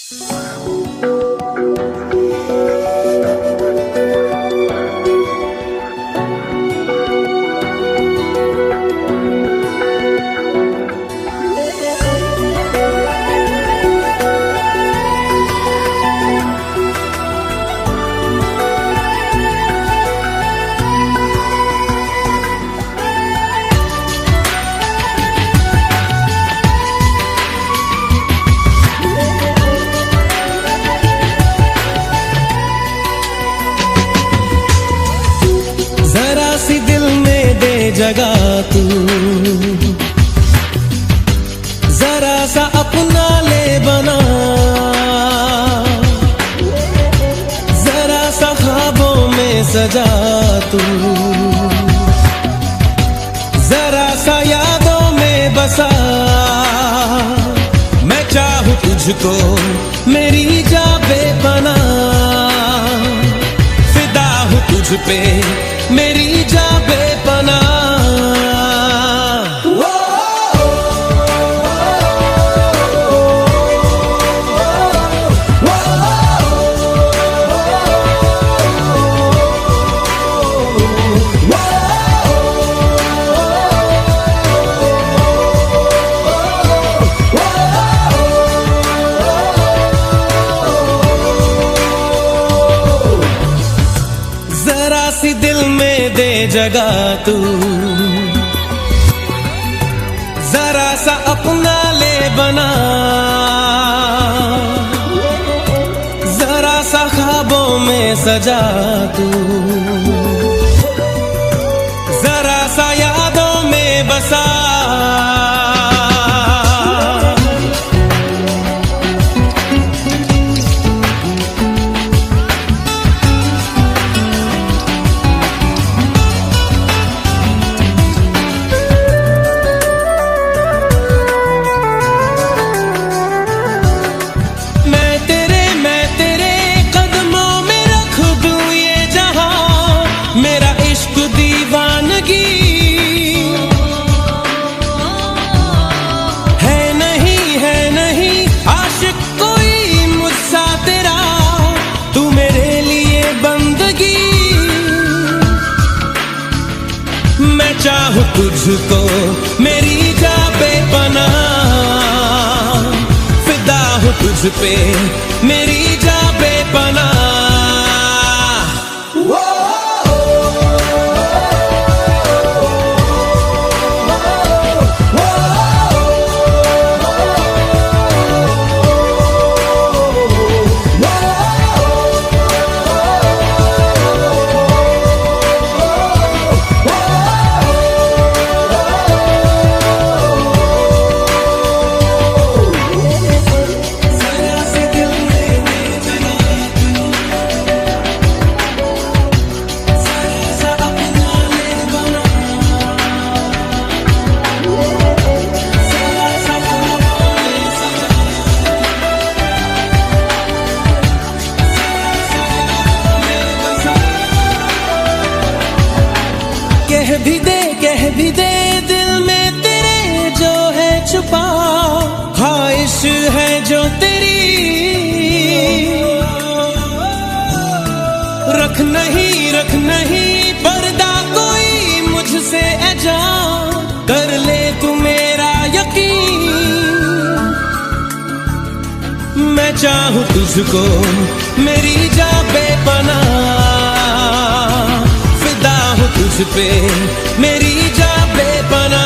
जरा सी दिल में दे जगह तू, जरा सा अपना ले बना, जरा सा ख्वाबों में सजा तू, जरा सा यादों में बसा। मैं चाहूं तुझको मेरी जा बेपना, फिदा हूं तुझ पे मेरी जा बेपना। जरा सी दिल में दे जगह तू, जरा सा अपना ले बना, जरा सा ख्वाबों में सजा तू, जरा सा यादों में बसा। मेरा इश्क दीवानगी है नहीं आशिक कोई मुझसा तेरा, तू मेरे लिए बंदगी। मैं चाहूं तुझको मेरी जा बेपना, फिदा हूं तुझ पे मेरी जा बेपना। कह भी दे दिल में तेरे जो है छुपा, ख्वाहिश है जो तेरी, रख नहीं पर्दा कोई मुझसे ऐजा, कर ले तू मेरा यकीन। मैं चाहूं तुझको मेरी जा बेपना, फिदा हूं तुझ पे मेरी जा बेपना।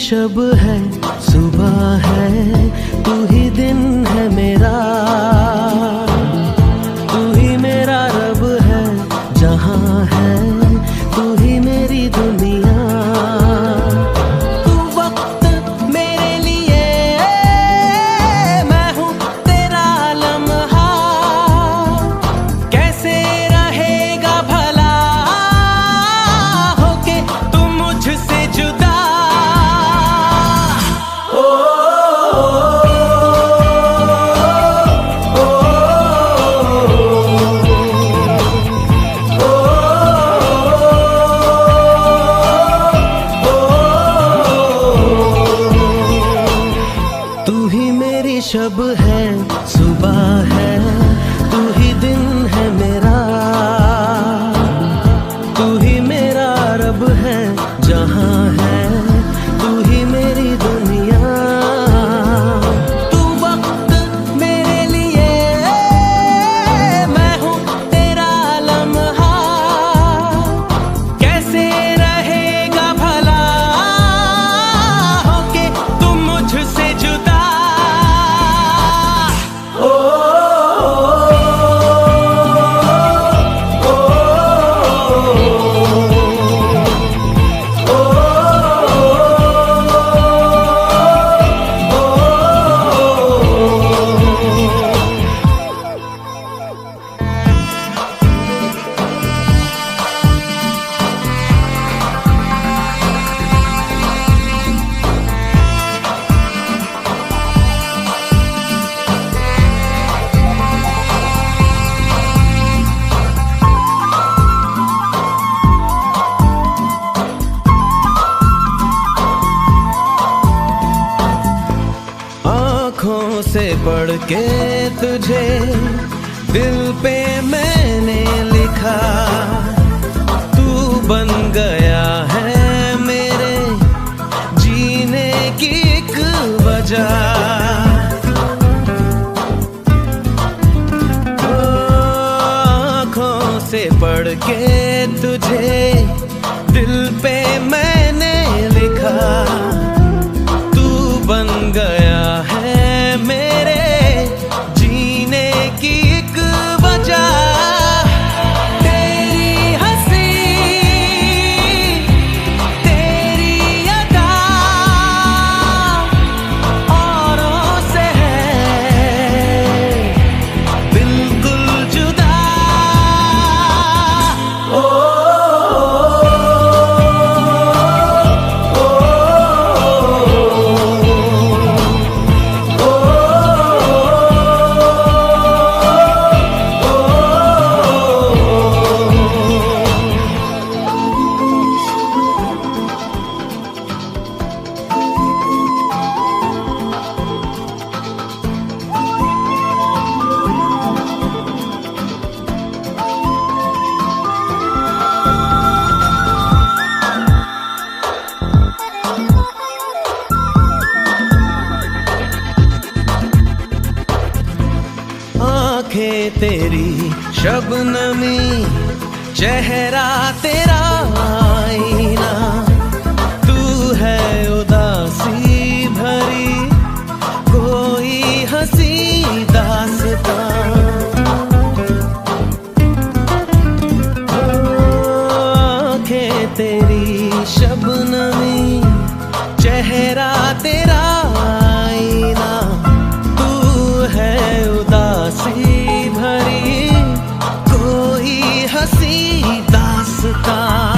शब है, सुबह है, तू ही दिन है मेरा, तू ही मेरा रब है, जहां है तू ही मेरी दुनिया। तू वक्त मेरे लिए, मैं हूँ तेरा लम्हा, कैसे रहेगा भला होके तू मुझसे जुदा। शब है, सुबह है, तू ही दिन है मेरा, तू ही मेरा रब है, जहां है तू ही मेरी दुनिया। तू वक्त मेरे लिए, मैं हूँ तेरा लम्हा, कैसे रहेगा भला होके तू मुझसे जुदा। आँखों से पढ़ के तुझे दिल पे मैंने लिखा, तू बन गया है मेरे जीने की एक वजह। आँखों से पढ़ के तुझे दिल पे मैंने लिखा, तू बन गया है मेरे जीने की एक वजह। तेरी हंसी, तेरी अदा औरों से है बिल्कुल जुदा। आँखें तेरी शबनमी, चेहरा तेरा आईना, तू है उदासी भरी कोई हंसी दास्तां। आँखें तेरी शबनमी, चेहरा तेरा आईना, तू है उदासी भरी कोई हंसी दास्तां।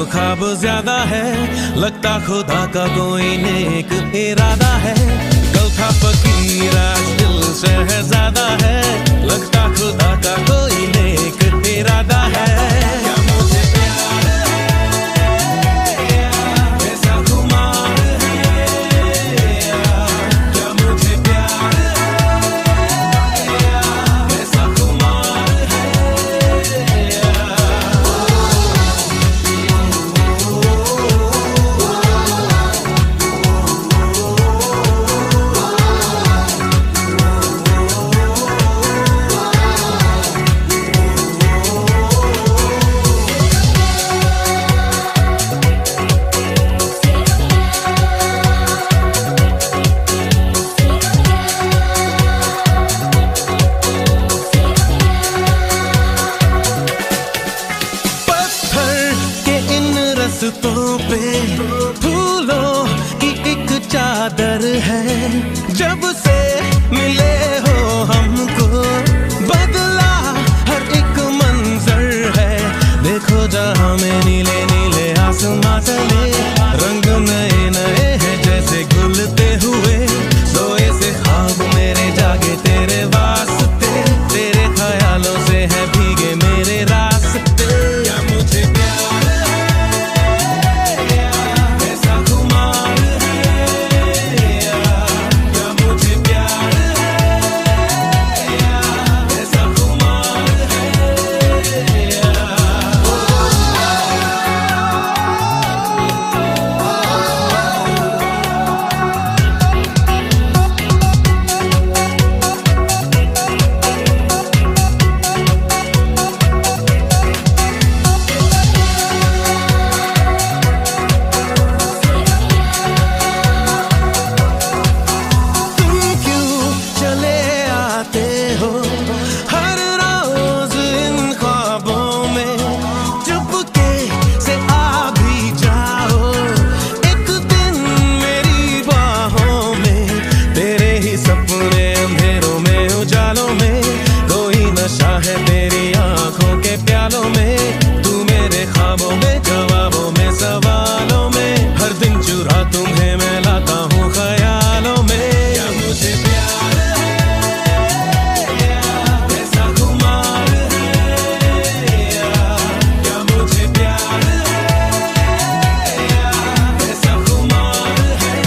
ख्वाब ज्यादा है, लगता खुदा का कोई नेक इरादा है। कल था फकीर आज दिल शहजादा है, लगता खुदा का कोई नेक इरादा है। क्या मुझे प्यार है, ऐसा खुमार है, क्या मुझे प्यार है, ऐसा खुमार है। रास्तों पे फूलों की एक चादर है, जब से मिले हो हमको बदला हर एक मंजर है। देखो जहाँ में नीले नीले आसमां चले, रंग नए नए हैं जैसे घुलते हुए। सोए से ख्वाब मेरे जागे तेरे वास्ते, तेरे ख्यालों से है भीगे मेरे रास्ते। क्या मुझे प्यार है तेरी आंखों के प्यालों में, तू मेरे ख्वाबों में जवाबों में सवालों में, हर दिन चुरा तुम्हें मैं लाता हूँ ख्यालों में। क्या मुझे प्यार है, ऐसा खुमार है, क्या मुझे प्यार है, ऐसा खुमार है।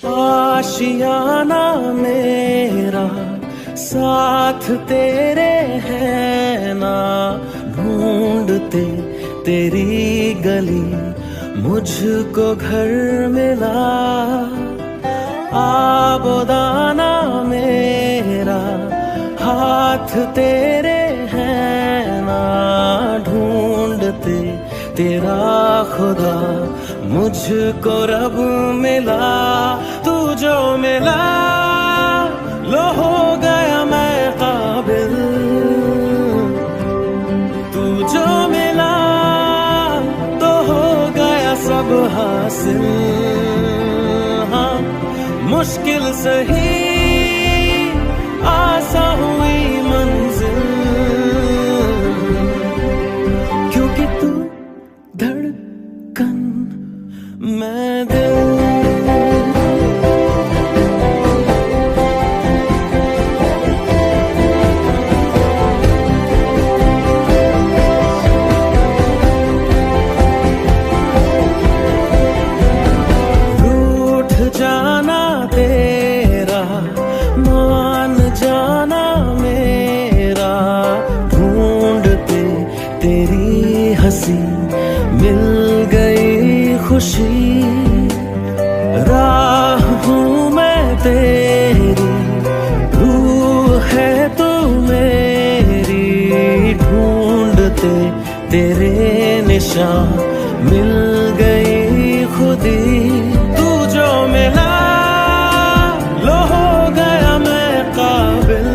आशियाना मेरा साथ तेरे है ना, ढूंढते तेरी गली मुझको घर मिला। आबोदाना मेरा हाथ तेरे है ना, ढूंढते तेरा खुदा मुझको रब मिला। तू जो मिला लो हो गया मैं काबिल, तू जो मिला तो हो गया सब हासिल। हाँ मुश्किल सही आसा हुई मंजिल, क्योंकि तू धड़कन मैं दिल। हंसी मिल गई खुशी, राह हूँ मैं तेरी, रूह है तू मेरी, ढूंढते तेरे निशान मिल गई खुदी। तू जो मिला लो हो गया मैं काबिल,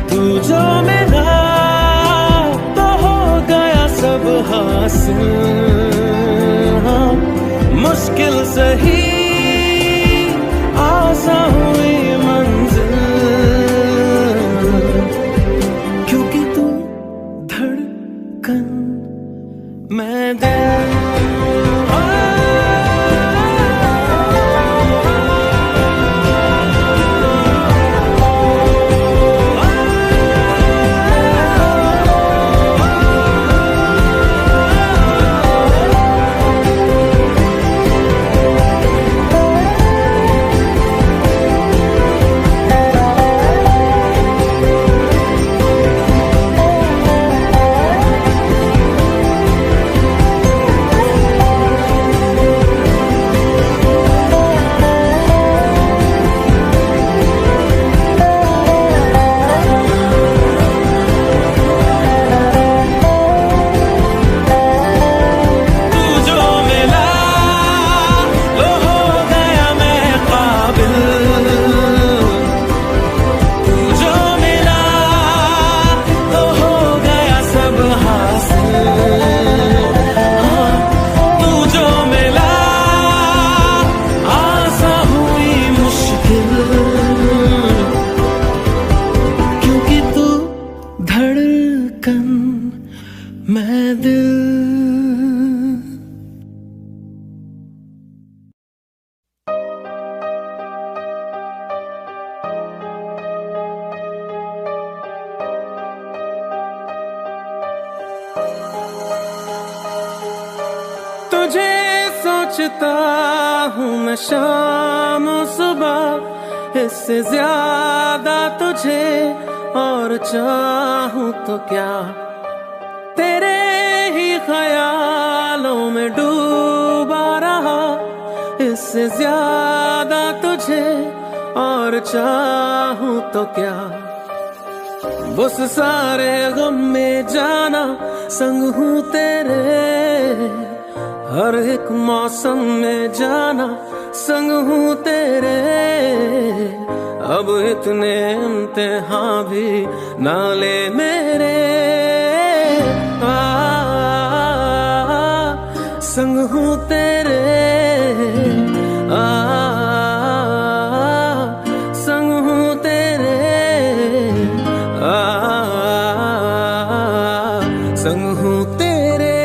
तू जो मिला तो हो गया सब हासिल। हाँ, मुश्किल सही आसान हुई मंजिल, क्योंकि तू धड़कन मैं दिल। मैं दिल। तुझे सोचता हूँ मैं शाम सुबह, इससे ज्यादा तुझे और चाहूँ तो क्या, तेरे ही ख्यालों में डूबा रहा, इससे ज्यादा तुझे और चाहूँ तो क्या। बस सारे गम में जाना संग हूँ तेरे, हर एक मौसम में जाना संग हूँ तेरे। अब इतने इम्तिहान भी ना ले मेरे, संग हूँ तेरे, संग हूँ तेरे, संग हूँ तेरे।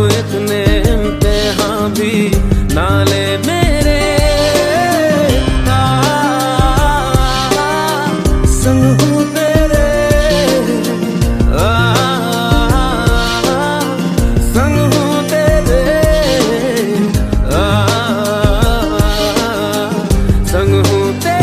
इतने इम्तिहान भी ना ले मेरे। संग हूँ तेरे, संग हूँ तेरे, संग हूँ तेरे।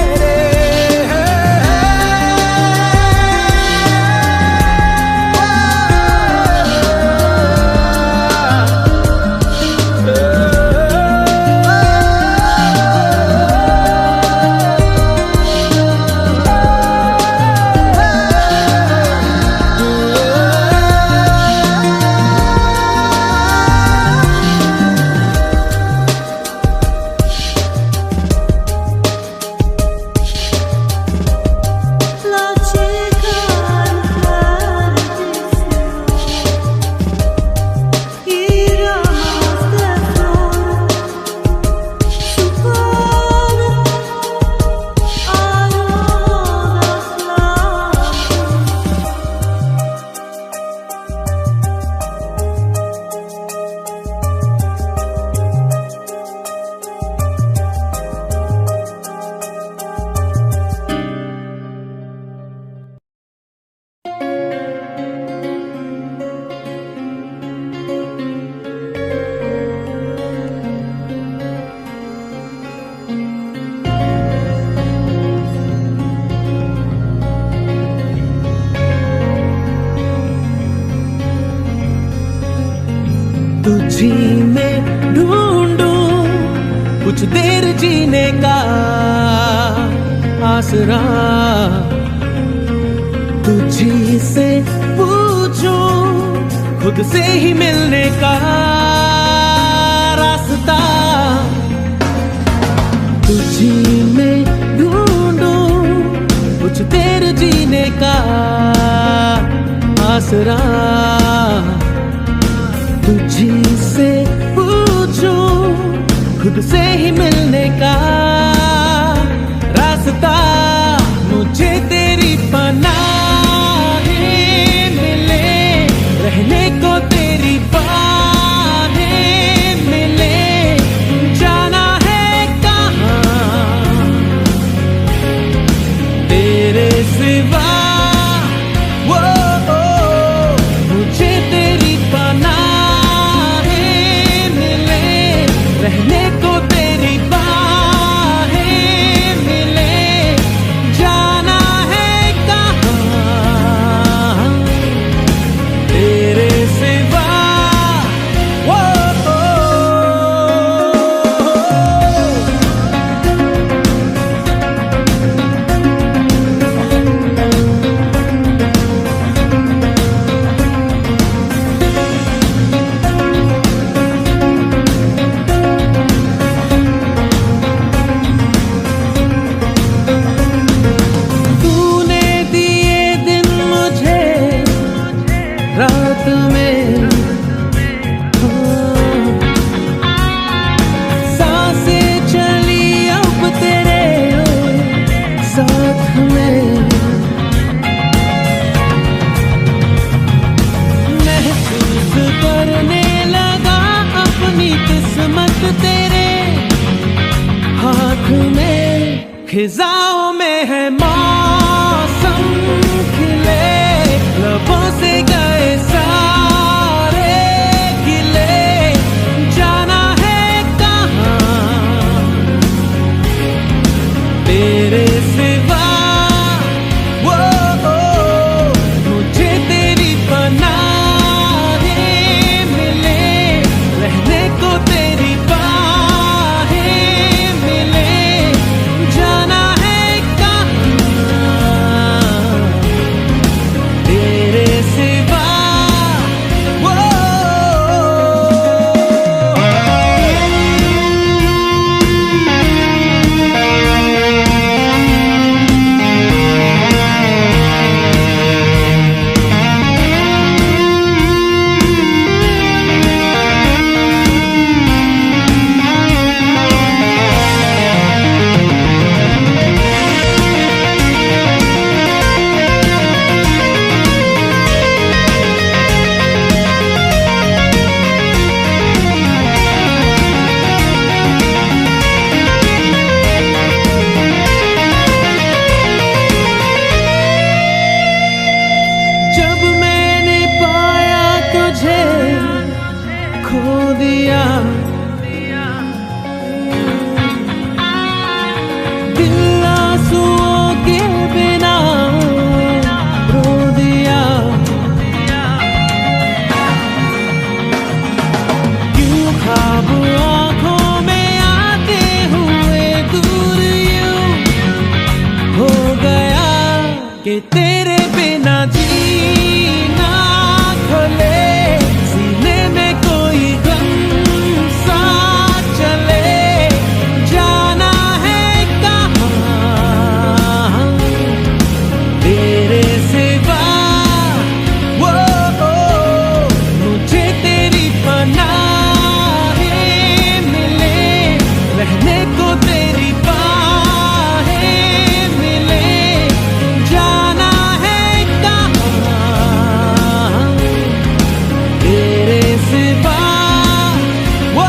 तुझी में ढूंढूं कुछ देर जीने का आसरा, तुझी से पूछूं खुद से ही मिलने का रास्ता। तुझी में ढूंढूं कुछ देर जीने का आसरा, तुझी से पूछूं खुद से ही मिलने का रास्ता। मुझे तेरी पनाहें मिले, रहने को तेरी बाहें मिले, जाना है कहाँ तेरे सिवा। मुझे तेरी पनाहें रहने को तेरी बाहें मिले, जाना है कहाँ तेरे सिवा। रात में सांसें चली अब तेरे साथ में, महसूस करने लगा अपनी किस्मत तेरे हाथ में। खिजाओं में है मौसम खिले, लबों से गए सारे गिले, जाना है कहाँ तेरे सिवा। मुझे तेरी पनाहें मिले, रहने को तेरी बाहें मिले, जाना है कहाँ दिया, दिल आंसुओं के बिना रो दिया। क्यों ख्वाब आँखों में आते हुए दूर यूं हो गया कि तेरे बिना जीना खोले, सीने में कोई गम सा चले, जाना है कहाँ तेरे सिवा। वो मुझे तेरी पनाहें मिले, रहने को तेरी बाहें मिले, जाना है कहाँ तेरे सिवा। वो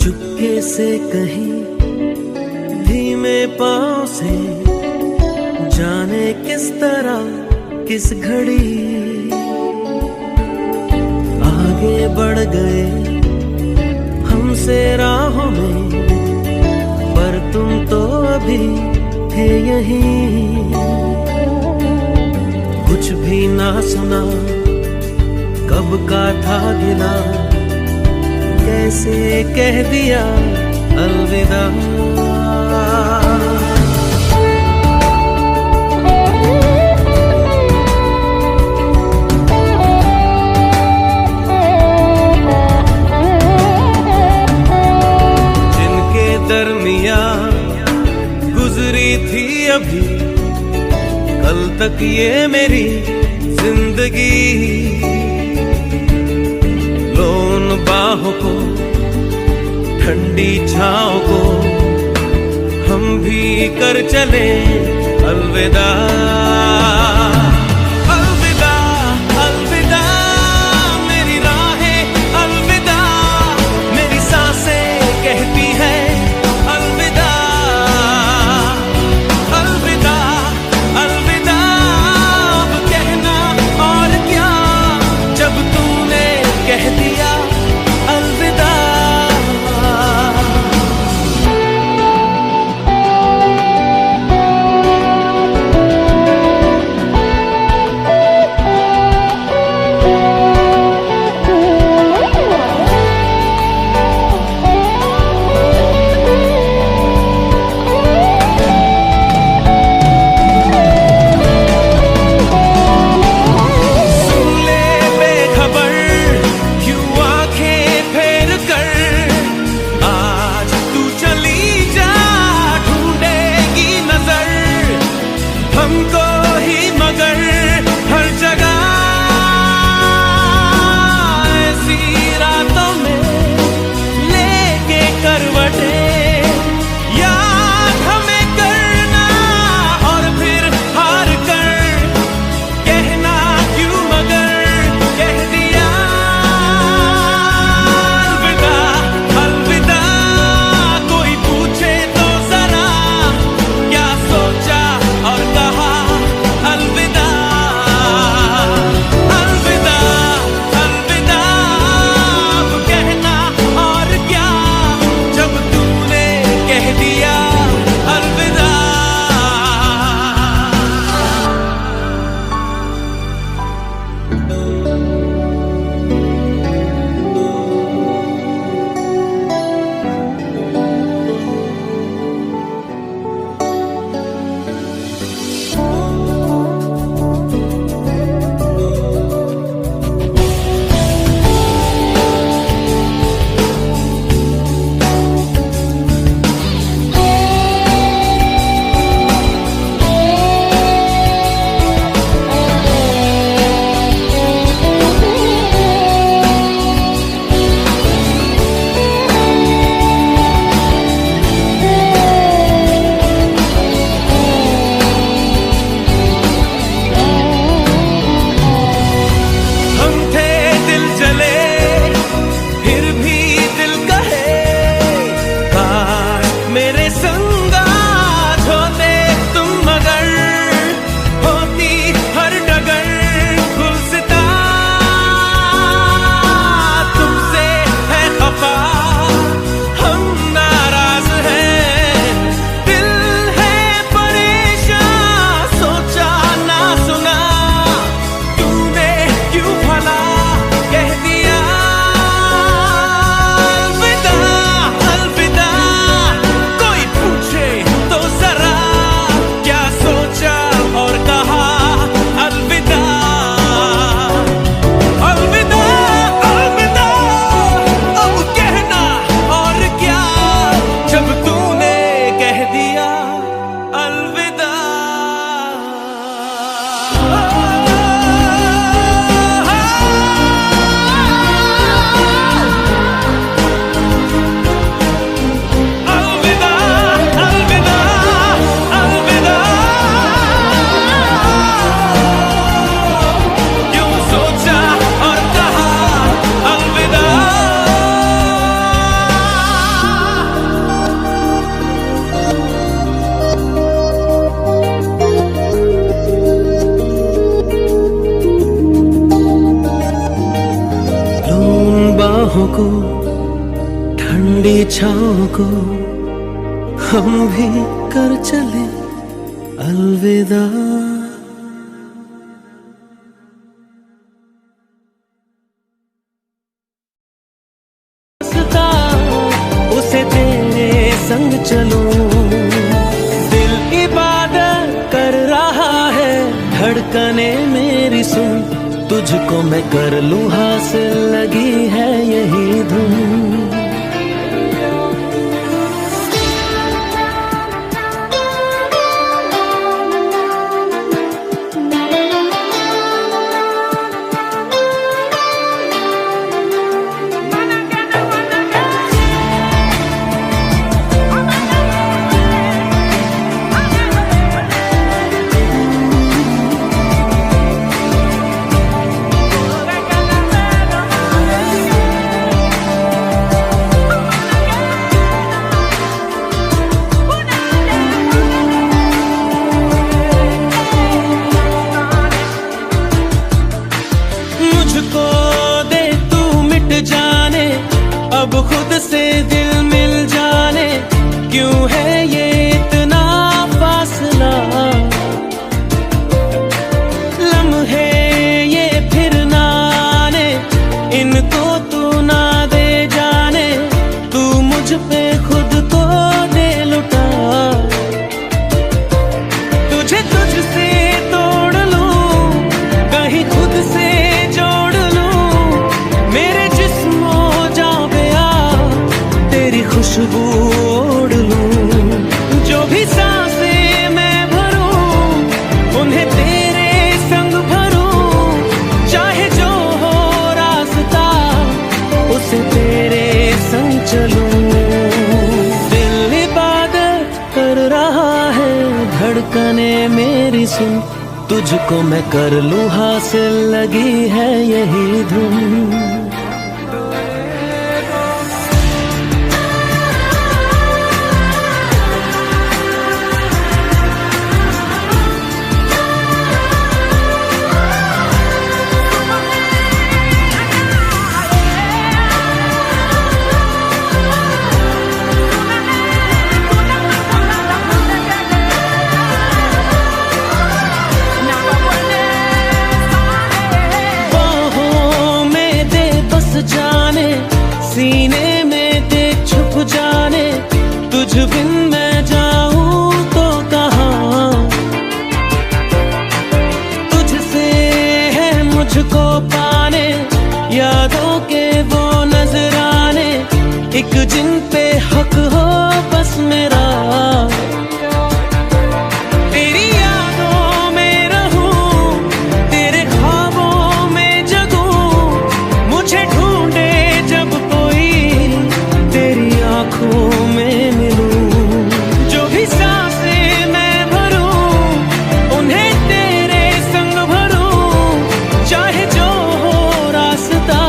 चुपके से कहीं धीमे पाँव से, जाने किस तरह किस घड़ी आगे बढ़ गए हमसे राहों में, पर तुम तो अभी थे यहीं। कुछ भी ना सुना, कब का था गिला, कैसे कह दिया अलविदा। जिनके दरमिया गुजरी थी अभी कल तक ये मेरी जिंदगी, लो उन बाहों को, ठंडी छाँव को, हम भी कर चले अलविदा। अलविदा अलविदा मेरी राहें, अलविदा मेरी सांसें कहती है अलविदा। अलविदा अलविदा अब कहना और क्या, जब तूने कह दिया अलविदा। बाहों को, ठंडी छाँव को हम भी कर चले अलविदा। उसे तेरे संग चलूं, दिल इबादत कर रहा है, धड़कने मेरी सुन, तुझको मैं कर लूं हासिल, लगी है यही धुन। अब खुद से दिल मिल जाने, क्यों है ये इतना फासला, लम्हे ये फिर ना आने, इनको तू ना दे जाने, तू मुझ पे खुद को दे लुटा, तुझे तुझसे तोड़ लूं, कहीं खुद से जोड़ लूं, मेरे जिस्मों खुशबू ओढ़ लूं, जो भी सांसें मैं भरूं, उन्हें तेरे संग भरूं, चाहे जो हो रास्ता, उसे तेरे संग चलूं। दिल इबादत कर रहा है, धड़कने मेरी सुन, तुझको मैं कर लूं हासिल, लगी है यही धुन। जाने सीने में दे छुप जाने, तुझ बिन मैं जाऊं तो कहाँ, तुझसे है मुझको पाने, यादों के वो नजराने, एक जिन पे हक हो बस मेरा, तेरी यादों में रहूं, तेरे ख्वाबों में जगूं, मुझे ढूंढे जब कोई, तेरी आंखों में मिलूं, जो भी सांसें मैं भरूं, उन्हें तेरे संग भरूं, चाहे जो हो रास्ता,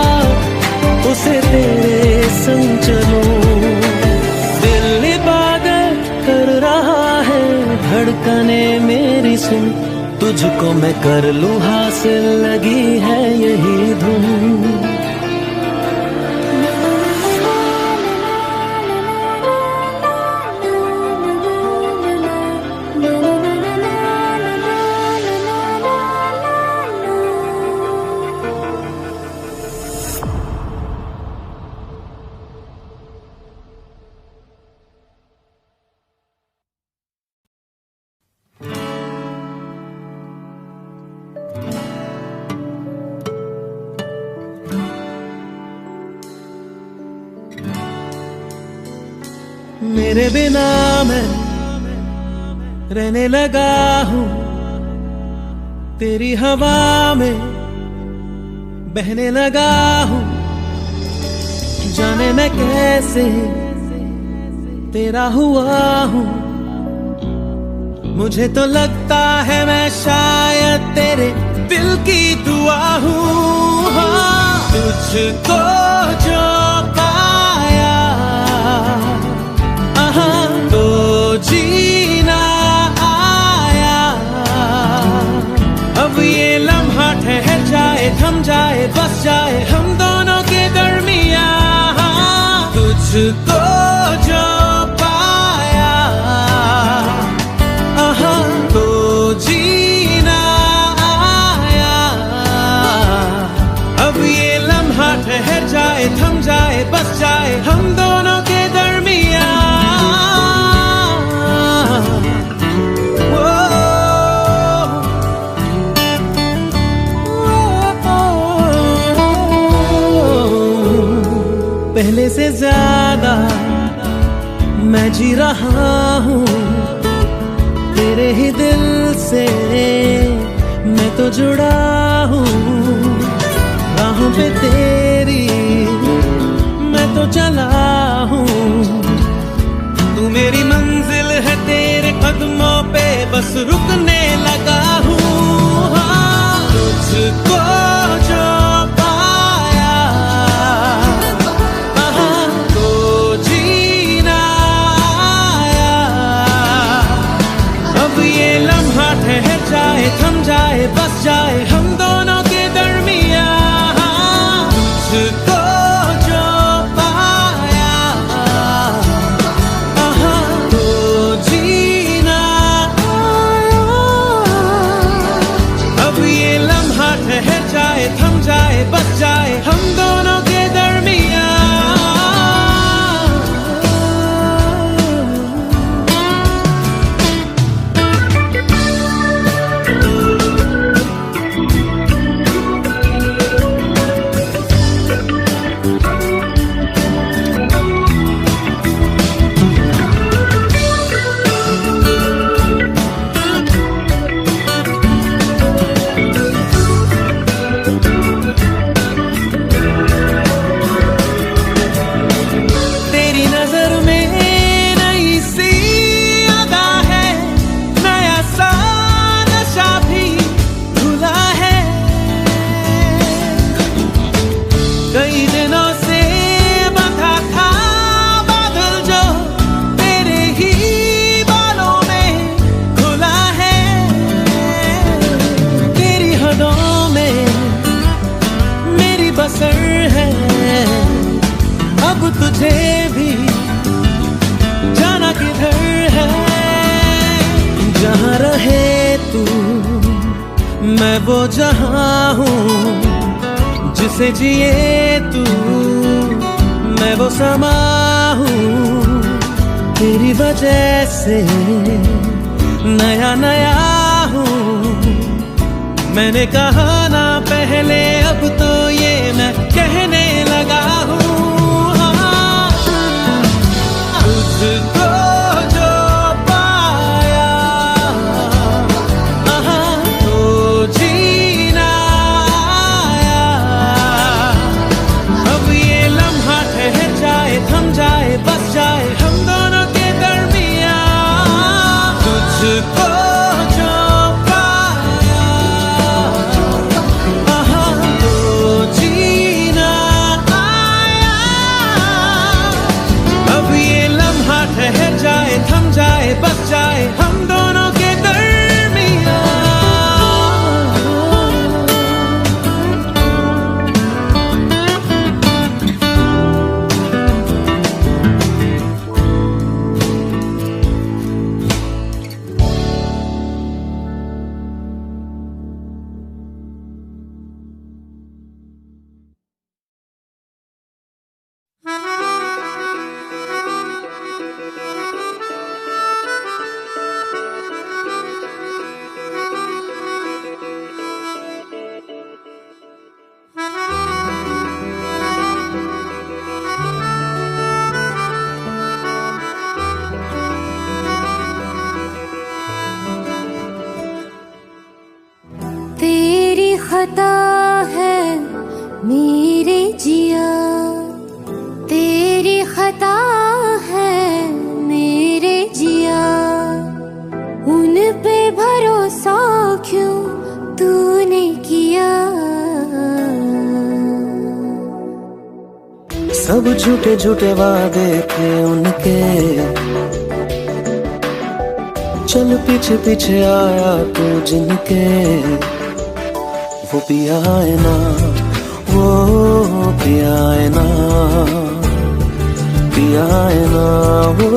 उसे तेरे संग चलूं। दिल इबादत कर रहा है, धड़कने मेरी सुन, तुझको मैं कर लूं हासिल, लगी है यही धुन। मेरे बिना मैं रहने लगा हूँ, तेरी हवा में बहने लगा हूँ, जाने मैं कैसे तेरा हुआ हूँ, मुझे तो लगता है मैं शायद तेरे दिल की दुआ हूँ। हाँ, तुझको जो पाया तो जीना आया, अब ये लम्हा ठहर जाए, थम जाए, बस जाए हम दोनों के दरमियाँ। से ज्यादा मैं जी रहा हूँ, तेरे ही दिल से मैं तो जुड़ा हूँ। राहों पे तेरी मैं तो चला हूँ, तू मेरी मंजिल है, तेरे कदमों पे बस रुकने लगा हूँ। हाँ, तुझको जो पाया तो जीना आया। अब ये लम्हा ठहर जाए, थम जाए, बस जाए हम दोनों के दरमियाँ। तुझको जो पाया तो जीना आया। अब ये लम्हा ठहर जाए, थम जाए, बस जाए हम दोनों के दरमियाँ। कई दिनों से बंधा था बादल जो तेरे ही बालों में खुला है। तेरी हदों में मेरी बसर है, अब तुझे भी जाना किधर है। जहाँ रहे तू मैं वो जहाँ हूँ, जिसे जिए तू मैं वो समा हूँ। तेरी वजह से नया नया हूँ, मैंने कहा ना पहले अब तो ये मैं कहने लगा हूँ। हाँ, तुझको जो पाया तो जीना आया। अब ये लम्हा ठहर जाए, थम जाए, बस जाए हम दोनों के दरमियाँ। तुझको जो पाया तो जीना आया। अब ये लम्हा ठहर जाए, थम जाए, बस जाए हम दोनों के दरमियाँ। तेरी खता है मेरे जिया, तेरी खता है मेरे जिया। उन पे भरोसा क्यों तूने किया। सब झूठे झूठे वादे थे उनके, चल पीछे पीछे आया तू जिनके। वो पिया है ना, वो पिया है ना, पिया है ना, वो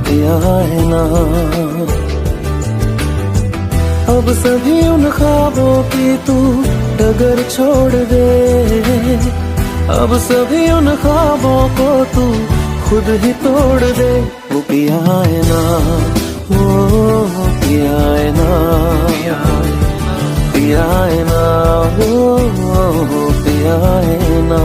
पिया है ना। अब सभी उन ख्वाबों की तू डगर छोड़ दे, अब सभी उन ख्वाबों को तू खुद ही तोड़ दे। वो पिया है ना, वो पिया है ना, पिया है ना, वो पिया है ना।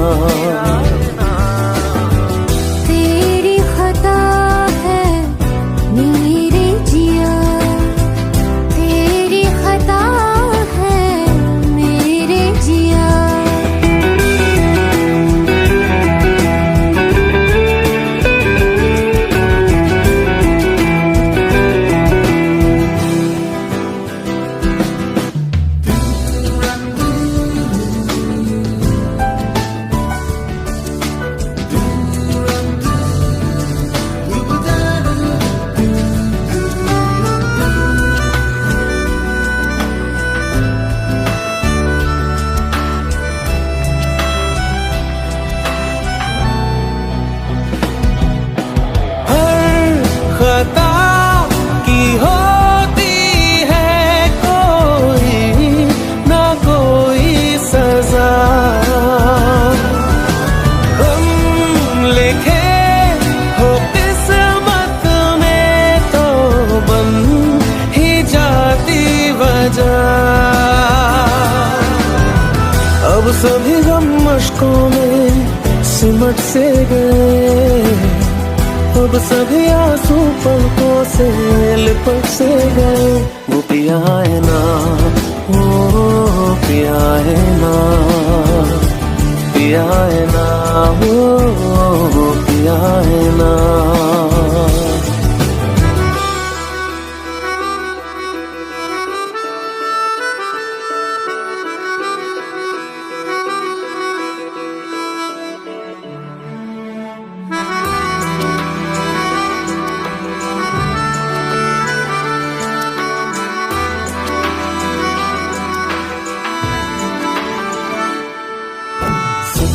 अब सभी गम मशकों में सिमट से गए, अब सभी आंसू पलकों से लिपट से गए। वो पिया है ना, वो पिया है ना, पिया है ना, वो पिया है ना।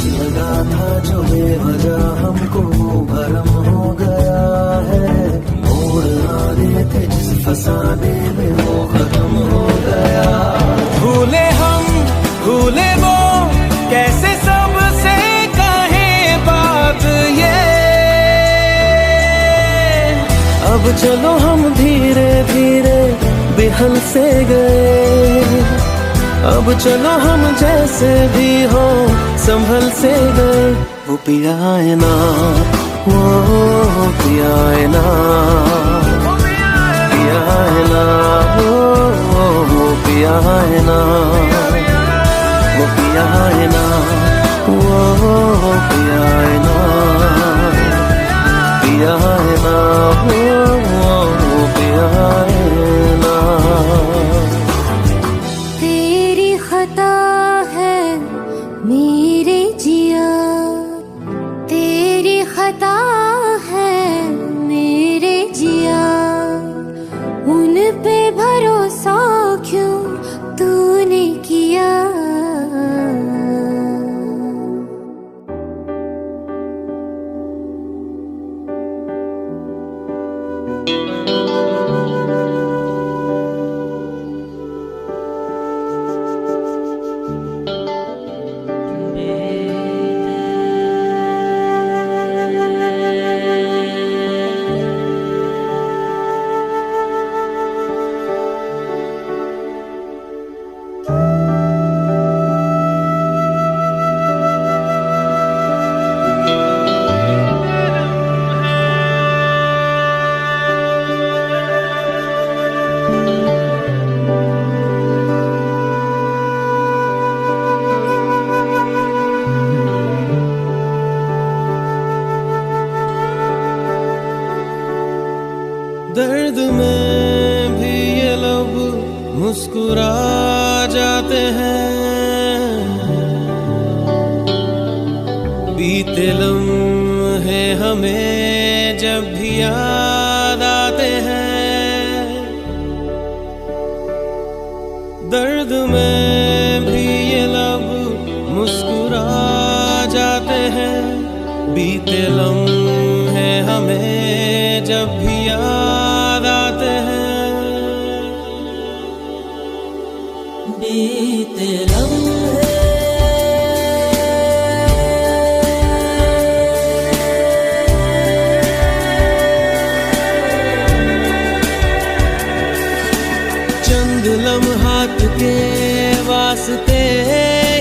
लगा था जो बेवजह हमको भरम हो गया है, मोड़ आने थे जिस फसाने में वो खत्म हो गया। भूले हम भूले वो कैसे सबसे कहे बात ये, अब चलो हम धीरे धीरे बिहल से गए, अब चलो हम जैसे भी हो संभल से गए। वो पिया है ना, वो पिया है ना, पिया है ना, वो पिया है ना, वो पिया है ना, वो पिया है ना, पिया है ना, वो पिया है ना। मेरे जिया तेरी खता है, मेरे जिया उन पे भरोसा क्यों तूने किया। दर्द में भी ये लब मुस्कुरा जाते हैं, बीते लम्हे हमें जब भी याद आते हैं। दर्द में भी ये लब मुस्कुरा जाते हैं, बीते लम्हे हमें जब भी याद आते हैं। बीते लम्हे चंद लम्हात के वास्ते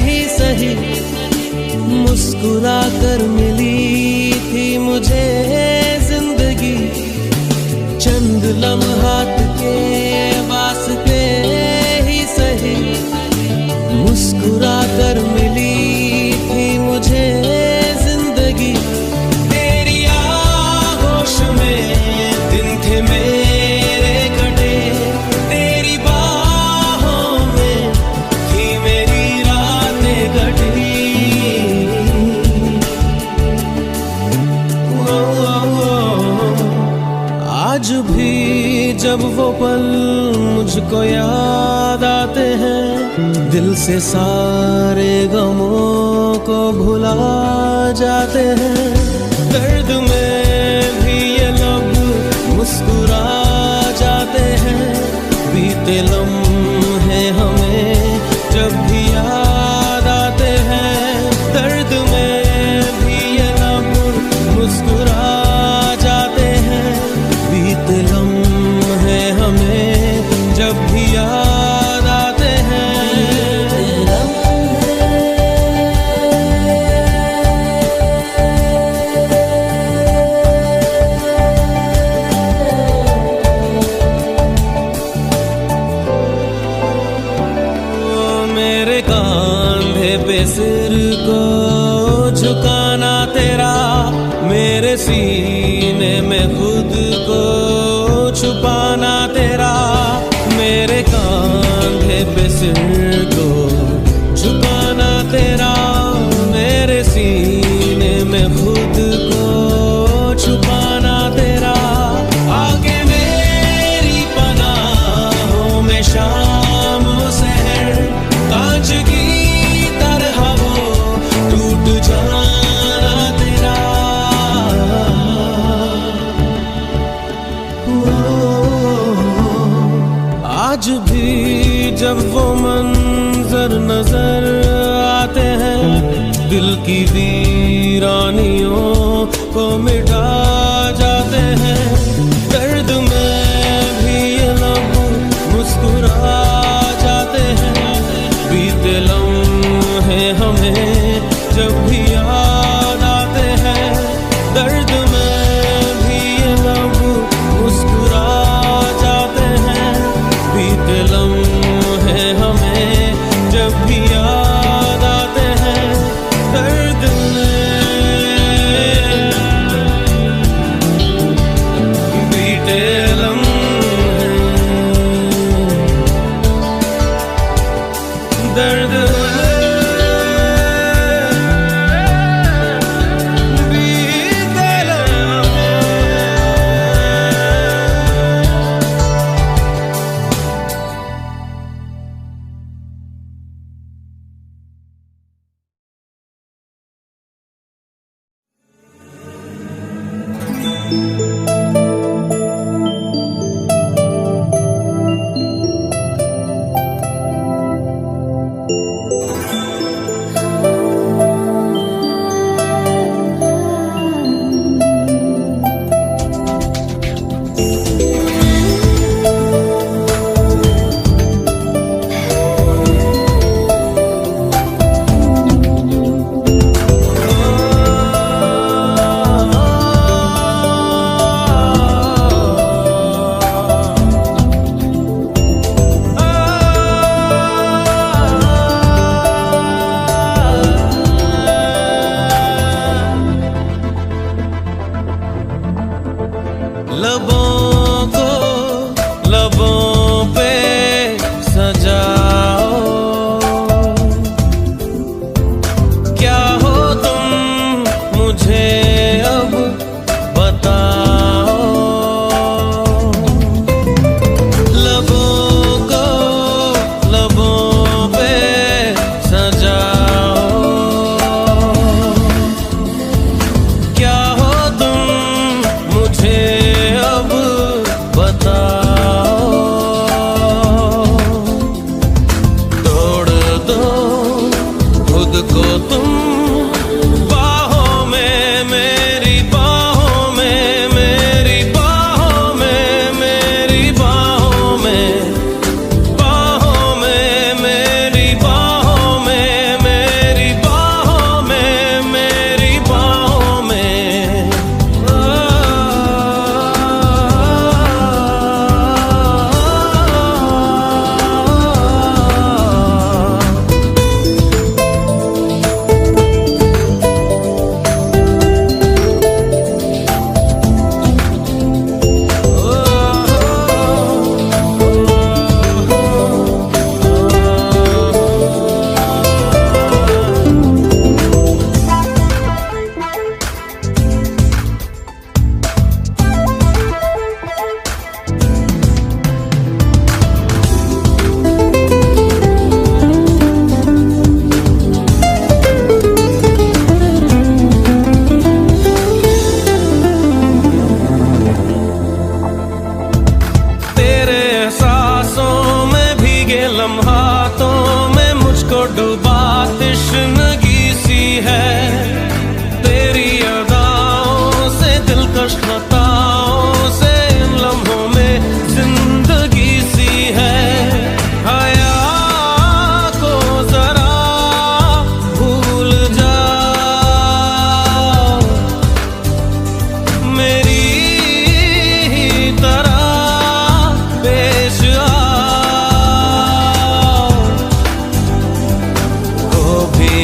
ही सही मुस्कुरा कर मिली थी मुझे जिंदगी। चंद लम्हात के वास्ते ही सही मुस्कुरा कर मिली थी मुझे जिंदगी। तेरी आगोश में दिन थे मेरे कटे, तेरी बाहों में थी मेरी रातें कटी। आज भी जब वो पल मुझको याद आते हैं, दिल से सारे गमों को भुला जाते हैं। दर्द में भी ये लब मुस्कुरा जाते हैं, बीते लम्हे हमें जब भी याद आते हैं। दर्द में भी ये लब मुस्कुरा जाते हैं, बीते लम्हे हमें जब भी याद आते हैं। कांधे पे सिर को झुकाना तेरा, मेरे सीने में खुद को छुपाना तेरा, मेरे कांधे पे सिर को झुकाना तेरा, मेरे सीने में खुद को छुपाना तेरा। आगे मेरी पनाहों में शाम सहर, कांच की तरह वो टूट जाना तेरा। आज भी जब वो मंजर नजर आते हैं, दिल की वीरानियों को मिटा जाते हैं। दर्द में भी ये लब मुस्कुरा जाते हैं, बीते लम्हे हमें जब भी याद आते हैं। दर्द में भी ये लब मुस्कुरा जाते हैं, बीते लम्हे हमें जब भी याद आते हैं। दर्द बीते लम्हे, दर्द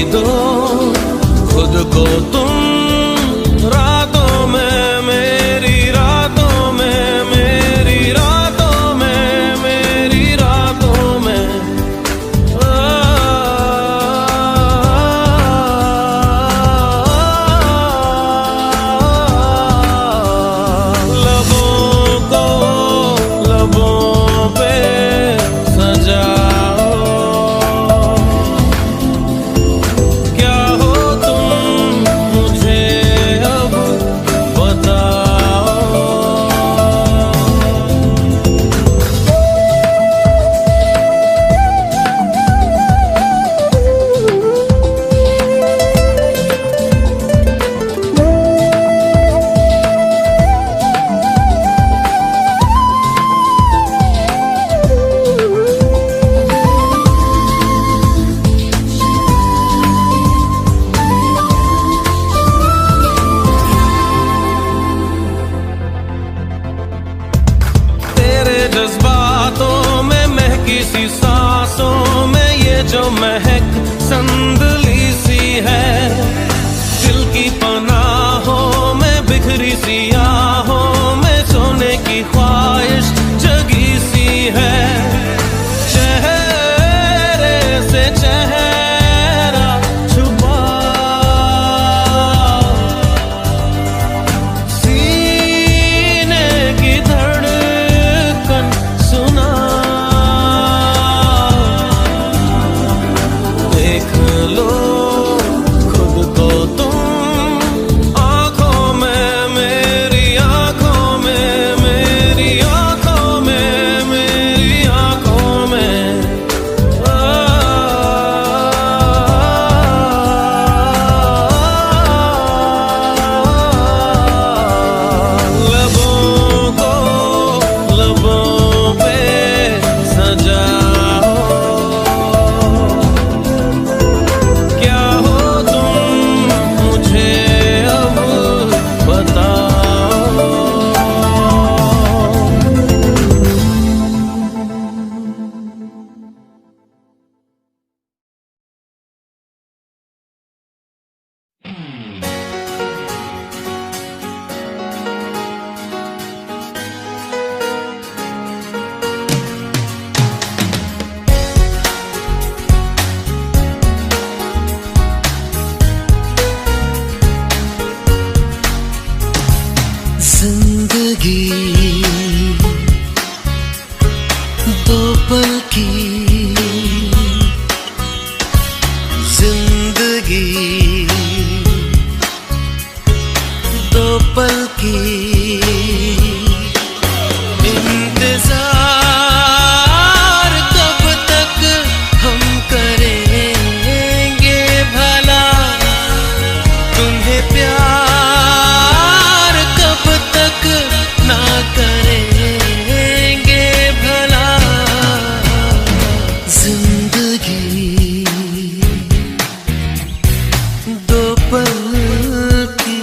दो खुद को तुम रातों में, मेरी रातों में, मेरी रातों में, मेरी रातों में। लबों को लबों पे सजाओ, क्या हो तुम मुझे अब बताओ। तेरे जज्बातों में महकी सी सांसों में ये जो महक संदली सी है, दिल की पनाहों में बिखरी सी आहों में सोने की ख्वाहिश जगी सी है। चेहरे से चेहरा छुपा, सीने की धड़कन सुना, देख लो खुद को तुम आँखों में, मेरी आँखों में, मेरी आँखों में, मेरी आँखों में। लबों को लबों पे सजाओ, क्या हो तुम मुझे अब बताओ। जिंदगी दो पल की, जिंदगी दो पल की, इंतजार कब तक हम करेंगे भला, तुम्हें प्यार कब तक ना करेंगे भला। जिंदगी दो पल की।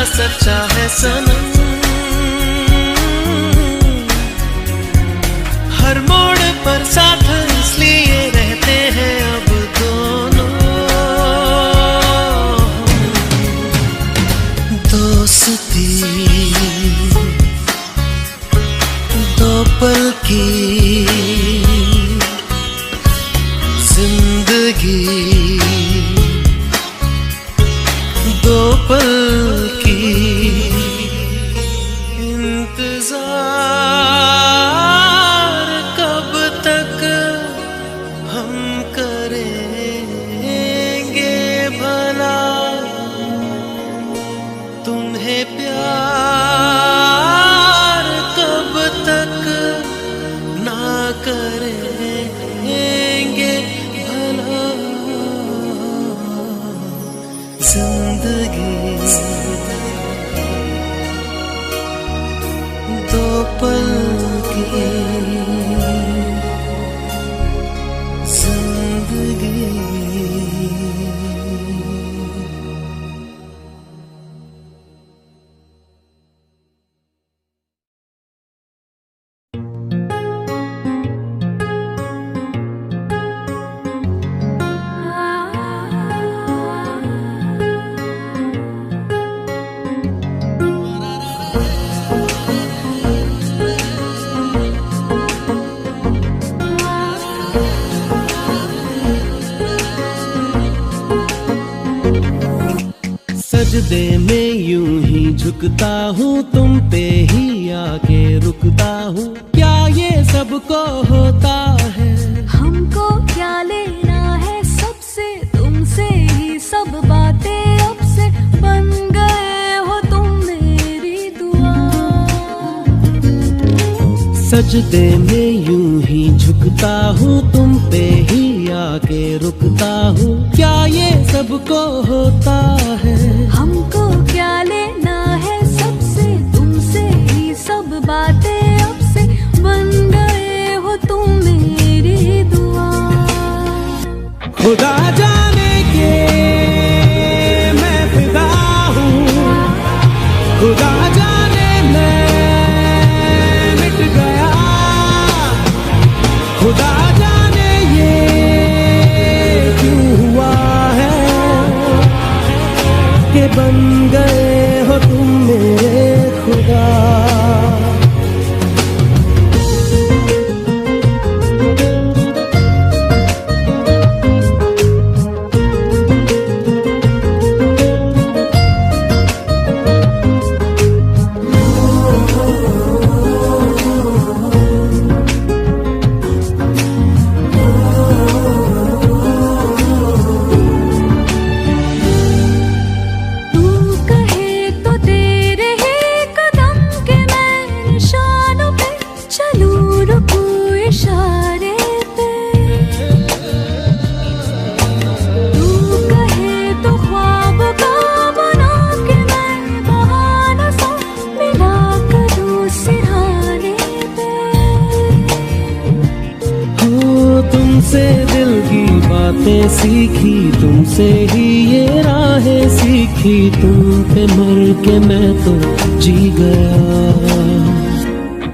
सच्चा है सनम। हर मोड़ पर साथ इसलिए रहते हैं अब दोनों। दोस्ती दो पल की जिंदगी, दो पल की इंतजार कब तक हम करेंगे भला। तुम्हें प्यार कब तक ना करेंगे भला। जिंदगी दो पल की जिंदगी। सजदे में यूं ही झुकता हूँ, तुम पे ही आके रुकता हूँ। क्या ये सबको होता है? हमको क्या लेना है सबसे, तुमसे ही सब बातें अब से बन गए हो तुम मेरी दुआ। सजदे में यूं ही झुकता हूँ, तुम पे ही आके रुकता हूँ। क्या ये सबको होता है? हमको क्या लेना है सबसे, तुमसे ही सब बातें अब से बन गए हो तुम मेरी दुआ। खुदा जाने के मैं फिदा हूँ, खुदा जाने मैं मिट गया। खुदा जाने ये क्यों हुआ है कि बन गए हो तुम मेरे खुदा। सीखी तुमसे ही ये राहें सीखी, तुम पे मर के मैं तो जी गया।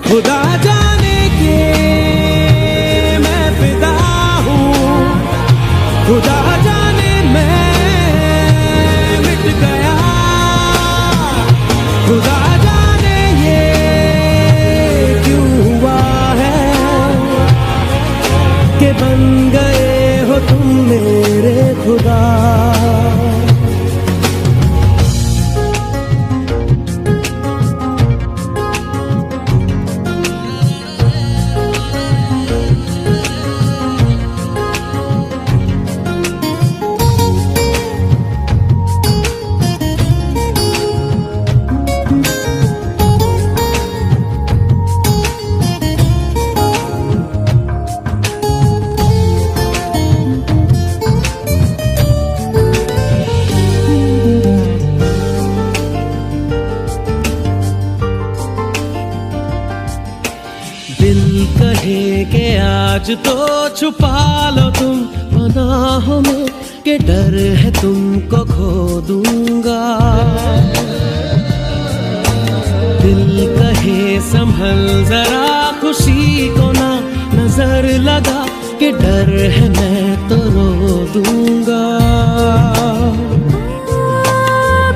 खुदा जाने के मैं फिदा हूँ, खुदा जाने मैं मिट गया। खुदा जाने ये क्यों हुआ है कि बन गए हो तुम मेरे खुदा। आज तो छुपा लो तुम पनाहों में, के डर है तुमको खो दूंगा। दिल कहे संभल जरा, खुशी को ना नजर लगा कि डर है मैं तो रो दूंगा।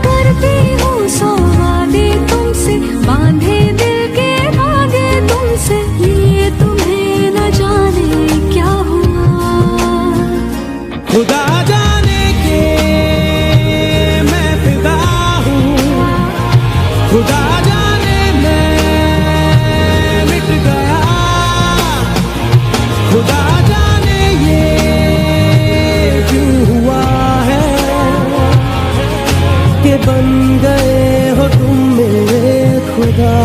करती हूँ सौ वादे तुमसे, बांधे दिल के धागे तुमसे, ये तुम्हें न जाने क्या हुआ। खुदा जाने के मैं फिदा हूँ, खुदा जाने मैं मिट गया, खुदा जाने ये क्यों हुआ है कि बन गए हो तुम मेरे खुदा।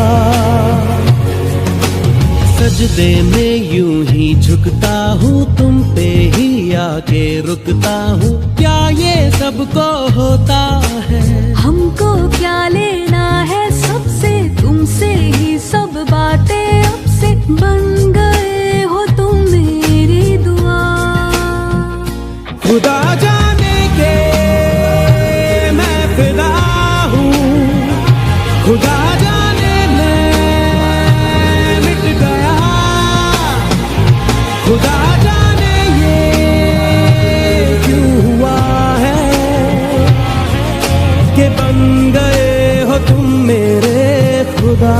सजदे में यूं ही झुकता हूँ, तुम पे ही आके रुकता हूँ, क्या ये सबको होता है? हमको क्या लेना है सबसे, तुमसे ही सब बातें अब से, बन गए हो तुम मेरी दुआ। खुदा जाने के मैं फिदा हूँ, खुदा जाने मैं मिट गया, खुदा जाने ये क्यों हुआ है कि बन गए हो तुम मेरे खुदा।